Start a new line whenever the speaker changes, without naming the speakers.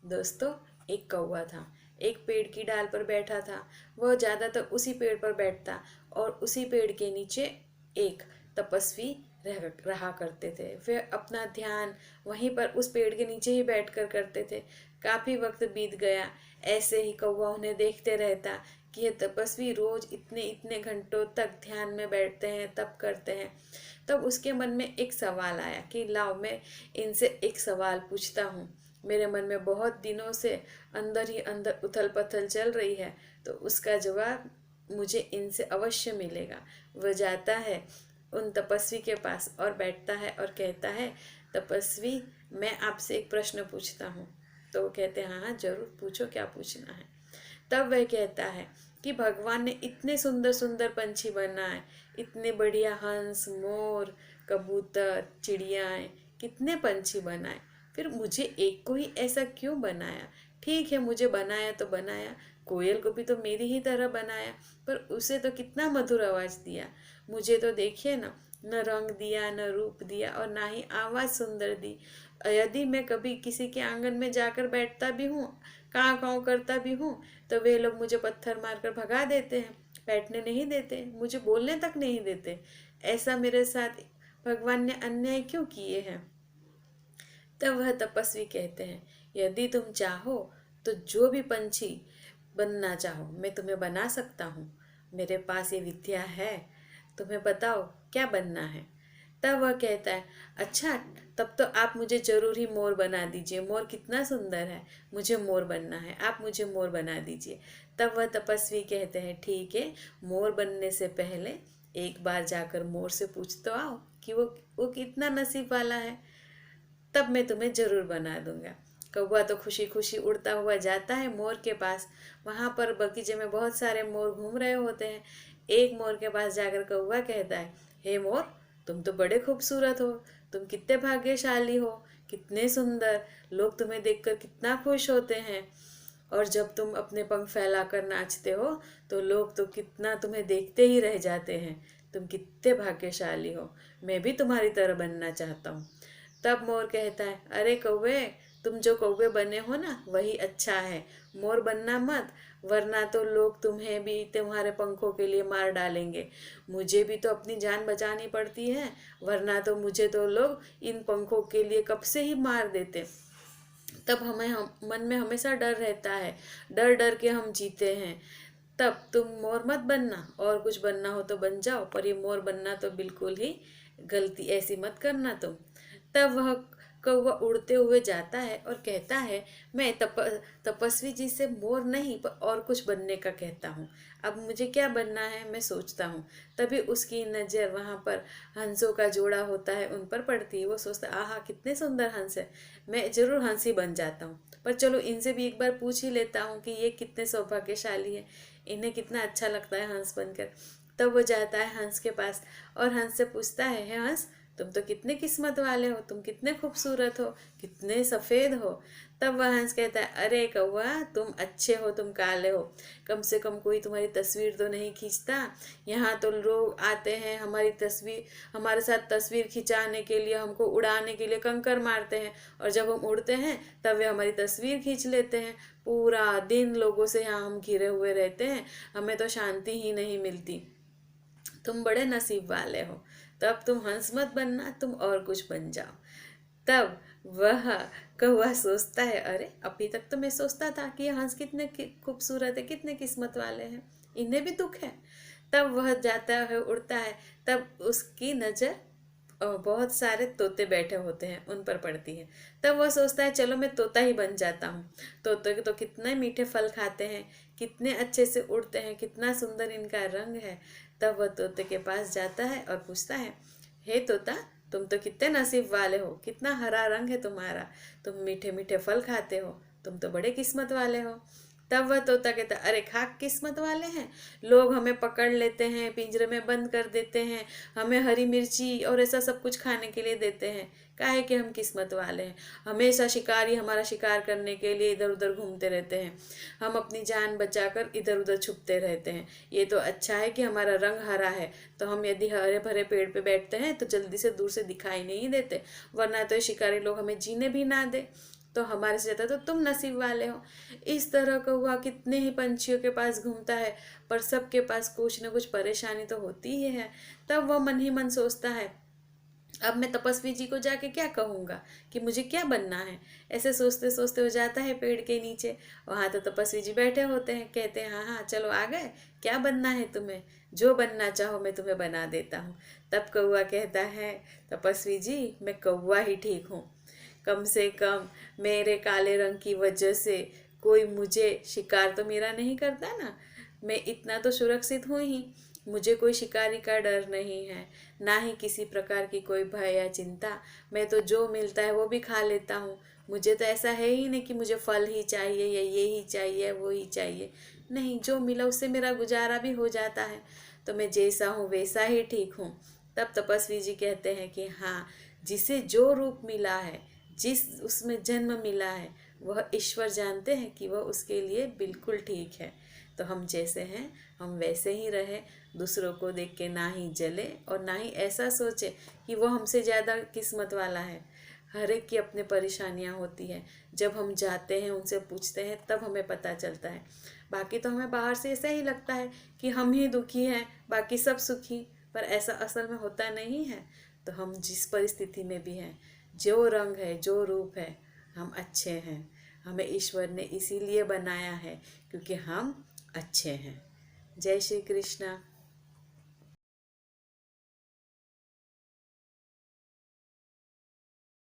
दोस्तों, एक कौवा था। एक पेड़ की डाल पर बैठा था। वह ज़्यादातर उसी पेड़ पर बैठता और उसी पेड़ के नीचे एक तपस्वी रहा करते थे। वे अपना ध्यान वहीं पर उस पेड़ के नीचे ही बैठकर करते थे। काफ़ी वक्त बीत गया। ऐसे ही कौवा उन्हें देखते रहता कि ये तपस्वी रोज इतने इतने घंटों तक ध्यान में बैठते हैं, तप करते हैं। तब उसके मन में एक सवाल आया कि लाओ, मैं इनसे एक सवाल पूछता हूँ। मेरे मन में बहुत दिनों से अंदर ही अंदर उथल पथल चल रही है, तो उसका जवाब मुझे इनसे अवश्य मिलेगा। वह जाता है उन तपस्वी के पास और बैठता है और कहता है, तपस्वी, मैं आपसे एक प्रश्न पूछता हूँ। तो वो कहते हैं, हाँ हाँ जरूर पूछो, क्या पूछना है। तब वह कहता है कि भगवान ने इतने सुंदर सुंदर पंछी बनाए, इतने बढ़िया हंस, मोर, कबूतर, चिड़ियाएँ, कितने पंछी बनाए, फिर मुझे एक को ही ऐसा क्यों बनाया। ठीक है, मुझे बनाया तो बनाया, कोयल को भी तो मेरी ही तरह बनाया, पर उसे तो कितना मधुर आवाज़ दिया। मुझे तो देखिए ना, न रंग दिया, न रूप दिया, और ना ही आवाज़ सुंदर दी। यदि मैं कभी किसी के आंगन में जाकर बैठता भी हूँ, काँव काँव करता भी हूँ, तो वे लोग मुझे पत्थर मारकर भगा देते हैं, बैठने नहीं देते, मुझे बोलने तक नहीं देते। ऐसा मेरे साथ भगवान ने अन्याय क्यों किए हैं। तब वह तपस्वी कहते हैं, यदि तुम चाहो तो जो भी पंछी बनना चाहो मैं तुम्हें बना सकता हूँ। मेरे पास ये विद्या है, तुम्हें बताओ क्या बनना है। तब वह कहता है, अच्छा, तब तो आप मुझे जरूर ही मोर बना दीजिए। मोर कितना सुंदर है, मुझे मोर बनना है, आप मुझे मोर बना दीजिए। तब वह तपस्वी कहते हैं, ठीक है, मोर बनने से पहले एक बार जाकर मोर से पूछ तो आओ कि वो कितना नसीब वाला है, तब मैं तुम्हें जरूर बना दूंगा। कौवा तो खुशी खुशी उड़ता हुआ जाता है मोर के पास। वहां पर बगीचे में बहुत सारे मोर घूम रहे होते हैं। एक मोर के पास जाकर कौवा कहता है, हे मोर, तुम तो बड़े खूबसूरत हो, तुम कितने भाग्यशाली हो, कितने सुंदर, लोग तुम्हें देखकर कितना खुश होते हैं। और जब तुम अपने पंख फैलाकर नाचते हो तो लोग तो कितना तुम्हें देखते ही रह जाते हैं। तुम कितने भाग्यशाली हो, मैं भी तुम्हारी तरह बनना चाहता हूँ। तब मोर कहता है, अरे कौवे, तुम जो कौवे बने हो ना वही अच्छा है, मोर बनना मत, वरना तो लोग तुम्हें भी तुम्हारे पंखों के लिए मार डालेंगे। मुझे भी तो अपनी जान बचानी पड़ती है, वरना तो मुझे तो लोग इन पंखों के लिए कब से ही मार देते। तब मन में हमेशा डर रहता है, डर डर के हम जीते हैं। तब तुम मोर मत बनना, और कुछ बनना हो तो बन जाओ, पर ये मोर बनना तो बिल्कुल ही गलती, ऐसी मत करना तुम। तब वह कौवा उड़ते हुए जाता है और कहता है, मैं तपस्वी जी से मोर नहीं पर और कुछ बनने का कहता हूँ। अब मुझे क्या बनना है मैं सोचता हूँ। तभी उसकी नज़र वहाँ पर हंसों का जोड़ा होता है उन पर पड़ती है। वो सोचता है, आहा कितने सुंदर हंस है, मैं जरूर हंस ही बन जाता हूँ। पर चलो इनसे भी एक बार पूछ ही लेता हूँ कि ये कितने सौभाग्यशाली है, इन्हें कितना अच्छा लगता है हंस बनकर। तब वो जाता है हंस के पास और हंस से पूछता है, हे हंस, तुम तो कितने किस्मत वाले हो, तुम कितने खूबसूरत हो, कितने सफ़ेद हो। तब वह हंस कहता है, अरे कौवा, तुम अच्छे हो, तुम काले हो, कम से कम कोई तुम्हारी तस्वीर तो नहीं खींचता। यहाँ तो लोग आते हैं हमारी तस्वीर, हमारे साथ तस्वीर खिंचाने के लिए, हमको उड़ाने के लिए कंकर मारते हैं, और जब हम उड़ते हैं तब वे हमारी तस्वीर खींच लेते हैं। पूरा दिन लोगों से यहाँ हम घिरे हुए रहते हैं, हमें तो शांति ही नहीं मिलती। तुम बड़े नसीब वाले हो, तब तुम हंस मत बनना, तुम और कुछ बन जाओ। तब वह कौवा सोचता है, अरे अभी तक तो मैं सोचता था कि ये हंस कितने खूबसूरत है, कितने किस्मत वाले हैं, इन्हें भी दुख है। तब वह जाता है, उड़ता है। तब उसकी नज़र बहुत सारे तोते बैठे होते हैं उन पर पड़ती है। तब वह सोचता है, चलो मैं तोता ही बन जाता हूँ। तोते तो कितने मीठे फल खाते हैं, कितने अच्छे से उड़ते हैं, कितना सुंदर इनका रंग है। तब वह तोते के पास जाता है और पूछता है, हे तोता, तुम तो कितने नसीब वाले हो, कितना हरा रंग है तुम्हारा, तुम मीठे मीठे फल खाते हो, तुम तो बड़े किस्मत वाले हो। तब वह तोता कहता, अरे खाक किस्मत वाले हैं, लोग हमें पकड़ लेते हैं, पिंजरे में बंद कर देते हैं, हमें हरी मिर्ची और ऐसा सब कुछ खाने के लिए देते हैं, काहे कि हम किस्मत वाले हैं। हमेशा शिकारी हमारा शिकार करने के लिए इधर उधर घूमते रहते हैं, हम अपनी जान बचाकर इधर उधर छुपते रहते हैं। ये तो अच्छा है कि हमारा रंग हरा है, तो हम यदि हरे भरे पेड़ पे बैठते हैं तो जल्दी से दूर से दिखाई नहीं देते, वरना तो ये शिकारी लोग हमें जीने भी ना दे। तो हमारे से ज़्यादा तो तुम नसीब वाले हो। इस तरह कौवा कितने ही पंछियों के पास घूमता है, पर सबके पास कुछ न कुछ परेशानी तो होती ही है। तब वह मन ही मन सोचता है, अब मैं तपस्वी जी को जाके क्या कहूँगा कि मुझे क्या बनना है। ऐसे सोचते सोचते हो जाता है पेड़ के नीचे। वहाँ तो तपस्वी जी बैठे होते हैं, कहते हैं हाँ हाँ चलो आ गए, क्या बनना है तुम्हें, जो बनना चाहो मैं तुम्हें बना देता हूँ। तब कौआ कहता है, तपस्वी जी मैं कौआ ही ठीक हूँ, कम से कम मेरे काले रंग की वजह से कोई मुझे शिकार तो मेरा नहीं करता ना, मैं इतना तो सुरक्षित हूँ ही, मुझे कोई शिकारी का डर नहीं है, ना ही किसी प्रकार की कोई भय या चिंता। मैं तो जो मिलता है वो भी खा लेता हूँ। मुझे तो ऐसा है ही नहीं कि मुझे फल ही चाहिए या ये ही चाहिए वो ही चाहिए, नहीं, जो मिला उससे मेरा गुजारा भी हो जाता है। तो मैं जैसा हूँ वैसा ही ठीक हूँ। तब तपस्वी जी कहते हैं कि हाँ, जिसे जो रूप मिला है, जिस उसमें जन्म मिला है, वह ईश्वर जानते हैं कि वह उसके लिए बिल्कुल ठीक है। तो हम जैसे हैं हम वैसे ही रहे, दूसरों को देख के ना ही जले और ना ही ऐसा सोचे कि वो हमसे ज़्यादा किस्मत वाला है। हर एक की अपनी परेशानियाँ होती हैं, जब हम जाते हैं उनसे पूछते हैं तब हमें पता चलता है। बाकी तो हमें बाहर से ऐसा ही लगता है कि हम ही दुखी हैं, बाकी सब सुखी, पर ऐसा असल में होता नहीं है। तो हम जिस परिस्थिति में भी हैं, जो रंग है जो रूप है, हम अच्छे हैं। हमें ईश्वर ने इसीलिए बनाया है क्योंकि हम अच्छे हैं। जय श्री कृष्णा।